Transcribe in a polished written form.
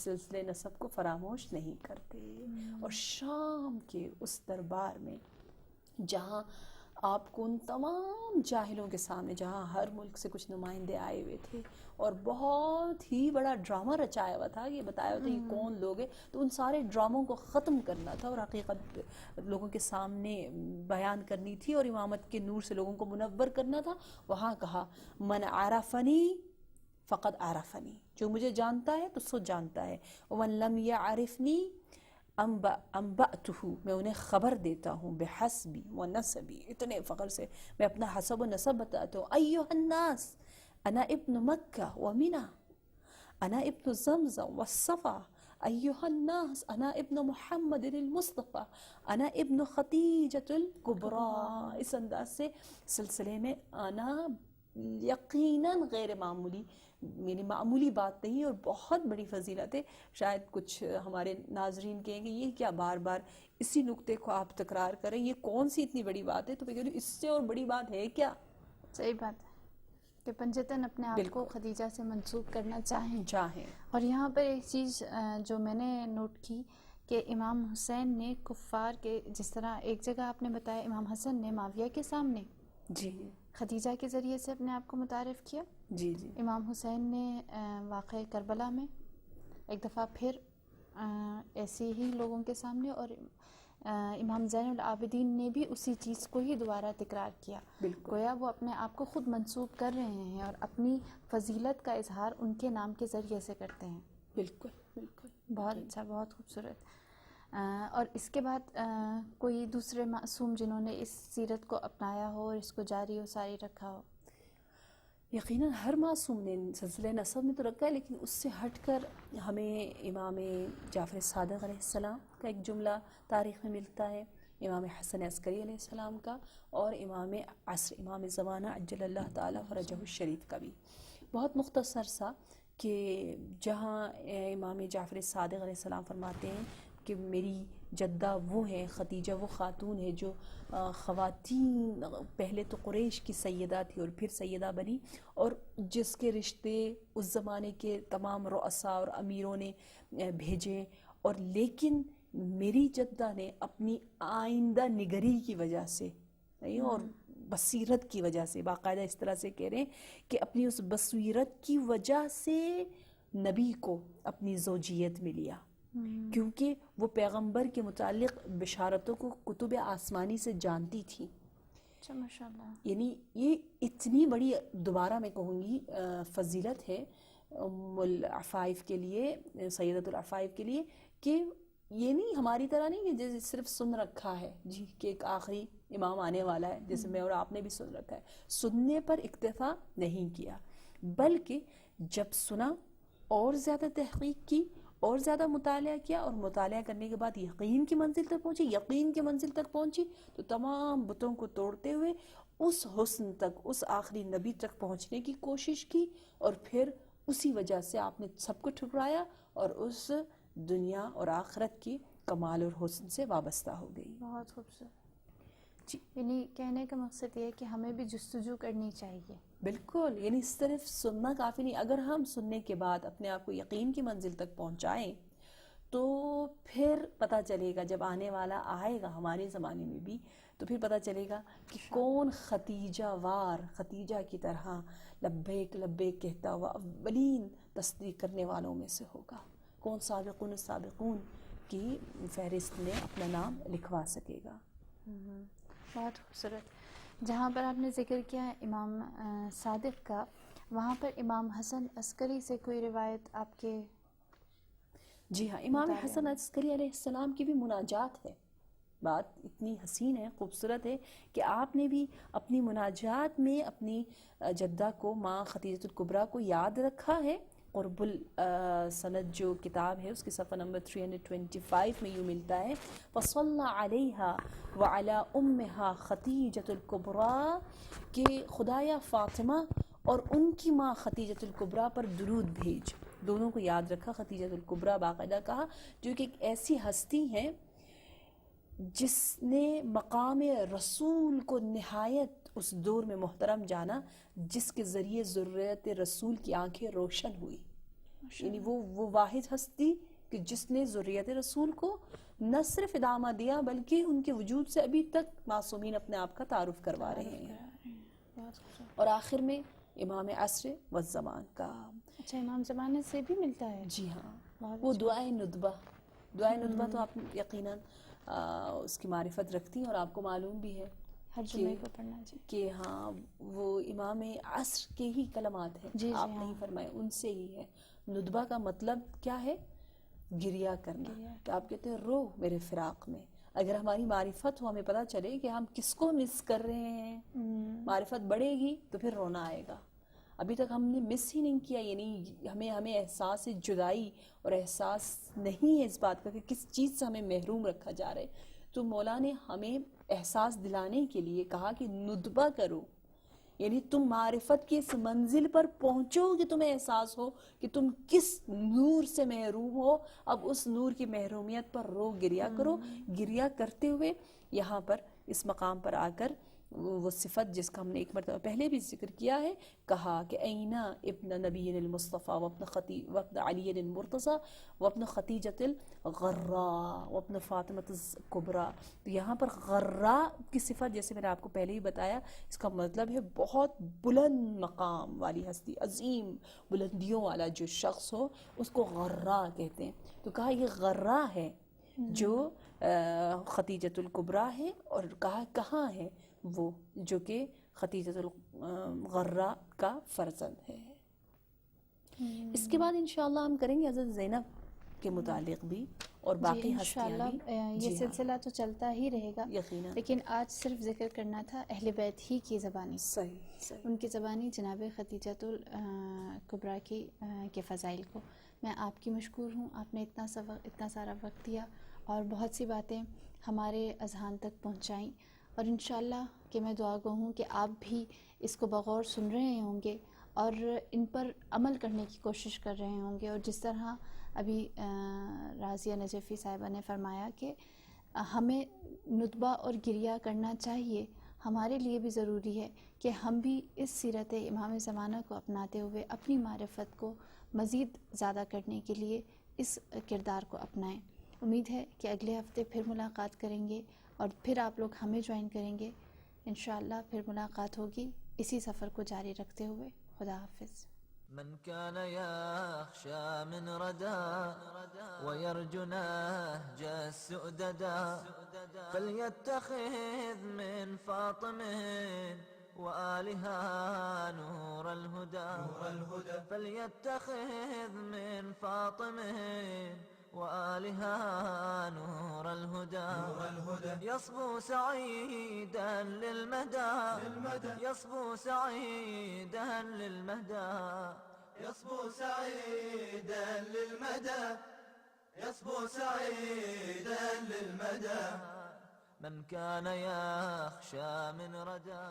سلسلے نسب کو فراموش نہیں کرتے. اور شام کے اس دربار میں جہاں آپ کو ان تمام جاہلوں کے سامنے، جہاں ہر ملک سے کچھ نمائندے آئے ہوئے تھے اور بہت ہی بڑا ڈرامہ رچایا ہوا تھا، یہ بتایا ہوا تھا یہ کون لوگ ہیں، تو ان سارے ڈراموں کو ختم کرنا تھا اور حقیقت لوگوں کے سامنے بیان کرنی تھی اور امامت کے نور سے لوگوں کو منور کرنا تھا. وہاں کہا من عرفنی فقد عرفنی، جو مجھے جانتا ہے تو سو جانتا ہے، ومن لم یعرفنی انبأتہ، میں انہیں خبر دیتا ہوں، بحسبی و نسبی، اتنے فخر سے میں اپنا حسب و نسب بتاتا ہوں. ایھا الناس انا ابن مکہ و منی، انا ابن زمزم والصفا، ایھا الناس انا ابن محمد المصطفى، انا ابن خدیجۃ الکبریٰ. اس انداز سے سلسلے میں آنا یقیناً غیر معمولی، میری معمولی بات نہیں اور بہت بڑی فضیلت ہے. شاید کچھ ہمارے ناظرین کہیں گے یہ کیا بار بار اسی نقطے کو آپ تکرار کریں، یہ کون سی اتنی بڑی بات ہے؟ تو میں کہہ رہی ہوں اس سے اور بڑی بات ہے کیا؟ صحیح بات ہے کہ پنجتن اپنے آپ کو خدیجہ سے منسوب کرنا چاہیں. اور یہاں پر ایک چیز جو میں نے نوٹ کی کہ امام حسین نے کفار کے، جس طرح ایک جگہ آپ نے بتایا امام حسن نے معاویہ کے سامنے جی خدیجہ کے ذریعے سے اپنے آپ کو متعارف کیا. جی جی امام حسین نے واقعہ کربلا میں ایک دفعہ پھر ایسے ہی لوگوں کے سامنے، اور امام زین العابدین نے بھی اسی چیز کو ہی دوبارہ تکرار کیا. گویا وہ اپنے آپ کو خود منسوب کر رہے ہیں اور اپنی فضیلت کا اظہار ان کے نام کے ذریعے سے کرتے ہیں. بالکل بالکل، بہت اچھا، بہت خوبصورت. اور اس کے بعد کوئی دوسرے معصوم جنہوں نے اس سیرت کو اپنایا ہو اور اس کو جاری و ساری رکھا ہو؟ یقیناً ہر معصوم نے سلسلہ نسب میں تو رکھا ہے، لیکن اس سے ہٹ کر ہمیں امام جعفر صادق علیہ السلام کا ایک جملہ تاریخ میں ملتا ہے، امام حسن عسکری علیہ السلام کا، اور امام عصر، امام زمانہ عجل اللہ تعالی فرجہ الشریف کا بھی. بہت مختصر سا کہ جہاں امام جعفر صادق علیہ السلام فرماتے ہیں کہ میری جدہ وہ ہے، خدیجہ وہ خاتون ہے جو خواتین پہلے تو قریش کی سیدہ تھی اور پھر سیدہ بنی، اور جس کے رشتے اس زمانے کے تمام رؤساء اور امیروں نے بھیجے، اور لیکن میری جدہ نے اپنی آئندہ نگری کی وجہ سے اور بصیرت کی وجہ سے، باقاعدہ اس طرح سے کہہ رہے ہیں کہ اپنی اس بصیرت کی وجہ سے نبی کو اپنی زوجیت میں لیا، کیونکہ وہ پیغمبر کے متعلق بشارتوں کو کتب آسمانی سے جانتی تھی. ماشاء اللہ. یعنی یہ اتنی بڑی، دوبارہ میں کہوں گی، فضیلت ہے ام العفائف کے لیے، سیدۃ العفائف کے لیے، کہ یہ نہیں ہماری طرح نہیں کہ جیسے صرف سن رکھا ہے جی کہ ایک آخری امام آنے والا ہے، جیسے میں اور آپ نے بھی سن رکھا ہے، سننے پر اکتفا نہیں کیا، بلکہ جب سنا اور زیادہ تحقیق کی اور زیادہ مطالعہ کیا، اور مطالعہ کرنے کے بعد یقین کی منزل تک پہنچی، یقین کی منزل تک پہنچی تو تمام بتوں کو توڑتے ہوئے اس حسن تک، اس آخری نبی تک پہنچنے کی کوشش کی، اور پھر اسی وجہ سے آپ نے سب کو ٹھکرایا اور اس دنیا اور آخرت کی کمال اور حسن سے وابستہ ہو گئی. بہت خوبصورت. جی یعنی کہنے کا مقصد یہ ہے کہ ہمیں بھی جستجو کرنی چاہیے. بالکل، یعنی صرف سننا کافی نہیں، اگر ہم سننے کے بعد اپنے آپ کو یقین کی منزل تک پہنچائیں تو پھر پتہ چلے گا، جب آنے والا آئے گا ہمارے زمانے میں بھی، تو پھر پتہ چلے گا کہ کون ختیجہ وار، ختیجہ کی طرح لبیک لبیک کہتا ہوا اولین تصدیق کرنے والوں میں سے ہوگا، کون سابقون السابقون کی فہرست میں اپنا نام لکھوا سکے گا. بہت خوبصورت. جہاں پر آپ نے ذکر کیا ہے امام صادق کا، وہاں پر امام حسن عسکری سے کوئی روایت آپ کے؟ جی ہاں، امام حسن عسکری علیہ السلام کی بھی مناجات ہے. بات اتنی حسین ہے، خوبصورت ہے کہ آپ نے بھی اپنی مناجات میں اپنی جدہ کو، ماں خدیجۃ الکبریٰ کو یاد رکھا ہے. قرب السند جو کتاب ہے اس کے صفحہ نمبر 325 میں یوں ملتا ہے، فصلى عليها وعلى امها خدیجۃ الکبریٰ، کہ خدایا فاطمہ اور ان کی ماں خدیجۃ الکبریٰ پر درود بھیج. دونوں کو یاد رکھا. خدیجۃ الکبریٰ باقاعدہ کہا جو کہ ایک ایسی ہستی ہے جس نے مقام رسول کو نہایت اس دور میں محترم جانا، جس کے ذریعے ذریت رسول کی آنکھیں روشن ہوئی. یعنی وہ واحد ہستی کہ جس نے ذریت رسول کو نہ صرف ادامہ دیا بلکہ ان کے وجود سے ابھی تک معصومین اپنے آپ کا تعارف کروا رہے ہیں. اور آخر میں امام عصر والزمان کا. اچھا امام زمانے سے بھی ملتا ہے؟ جی ہاں، وہ دعائے ندبہ. دعائے ندبہ تو آپ یقیناً اس کی معرفت رکھتی ہیں اور آپ کو معلوم بھی ہے ہر جمعے کو پڑھنا. جی کہ ہاں وہ امام عصر کے ہی کلمات ہیں. جی آپ نہیں فرمائے ان سے ہی ہے. ندبہ کا مطلب کیا ہے؟ گریا کرنا. کہ آپ کہتے ہیں رو میرے فراق میں. اگر ہماری معرفت ہو، ہمیں پتہ چلے کہ ہم کس کو مس کر رہے ہیں، معرفت بڑھے گی تو پھر رونا آئے گا. ابھی تک ہم نے مس ہی نہیں کیا، یعنی ہمیں احساس جدائی اور احساس نہیں ہے اس بات کا کہ کس چیز سے ہمیں محروم رکھا جا رہا ہے. تو مولا نے ہمیں احساس دلانے کے لیے کہا کہ ندبہ کرو، یعنی تم معرفت کی اس منزل پر پہنچو کہ تمہیں احساس ہو کہ تم کس نور سے محروم ہو. اب اس نور کی محرومیت پر رو، گریا کرو. گریا کرتے ہوئے یہاں پر اس مقام پر آ کر وہ صفت جس کا ہم نے ایک مرتبہ پہلے بھی ذکر کیا ہے، کہا کہ اینا ابن نبی المصطفیٰ وابن علی المرتضیٰ وابن خدیجۃ الغراء وابن فاطمۃ الکبریٰ. تو یہاں پر غراء کی صفت جیسے میں نے آپ کو پہلے ہی بتایا، اس کا مطلب ہے بہت بلند مقام والی ہستی، عظیم بلندیوں والا جو شخص ہو اس کو غراء کہتے ہیں. تو کہا یہ غراء ہے جو خدیجۃ الکبریٰ ہے، اور کہا کہاں ہے وہ جو کہ خدیجۃ الغراء کا فرزند ہے. اس کے بعد انشاءاللہ ہم کریں گے حضرت زینب کے متعلق بھی اور باقی ہستیاں بھی. یہ سلسلہ تو چلتا ہی رہے گا یقیناً، لیکن آج صرف ذکر کرنا تھا اہل بیت ہی کی زبانی. صحیح ان کی زبانی جناب خدیجۃ الکبریٰ کے فضائل کو. میں آپ کی مشکور ہوں، آپ نے اتنا سارا وقت دیا اور بہت سی باتیں ہمارے اذہان تک پہنچائیں، اور انشاءاللہ کہ میں دعا گو ہوں کہ آپ بھی اس کو بغور سن رہے ہوں گے اور ان پر عمل کرنے کی کوشش کر رہے ہوں گے. اور جس طرح ابھی راضیہ نجفی صاحبہ نے فرمایا کہ ہمیں ندبہ اور گریہ کرنا چاہیے، ہمارے لیے بھی ضروری ہے کہ ہم بھی اس سیرت امام زمانہ کو اپناتے ہوئے اپنی معرفت کو مزید زیادہ کرنے کے لیے اس کردار کو اپنائیں. امید ہے کہ اگلے ہفتے پھر ملاقات کریں گے اور پھر آپ لوگ ہمیں جوائن کریں گے. انشاءاللہ پھر ملاقات ہوگی اسی سفر کو جاری رکھتے ہوئے. خدا حافظ. من كان يخشى من ردى ويرجو نهج السؤددا فليتخذ من فاطمه وآلها نور الهدى فليتخذ من فاطمه وآلها نور الهدى يصبو سعيدا للمدى يصبو سعيدا للمدى يصبو سعيدا للمدى يصبو سعيدا للمدى من كان يخشى من ردى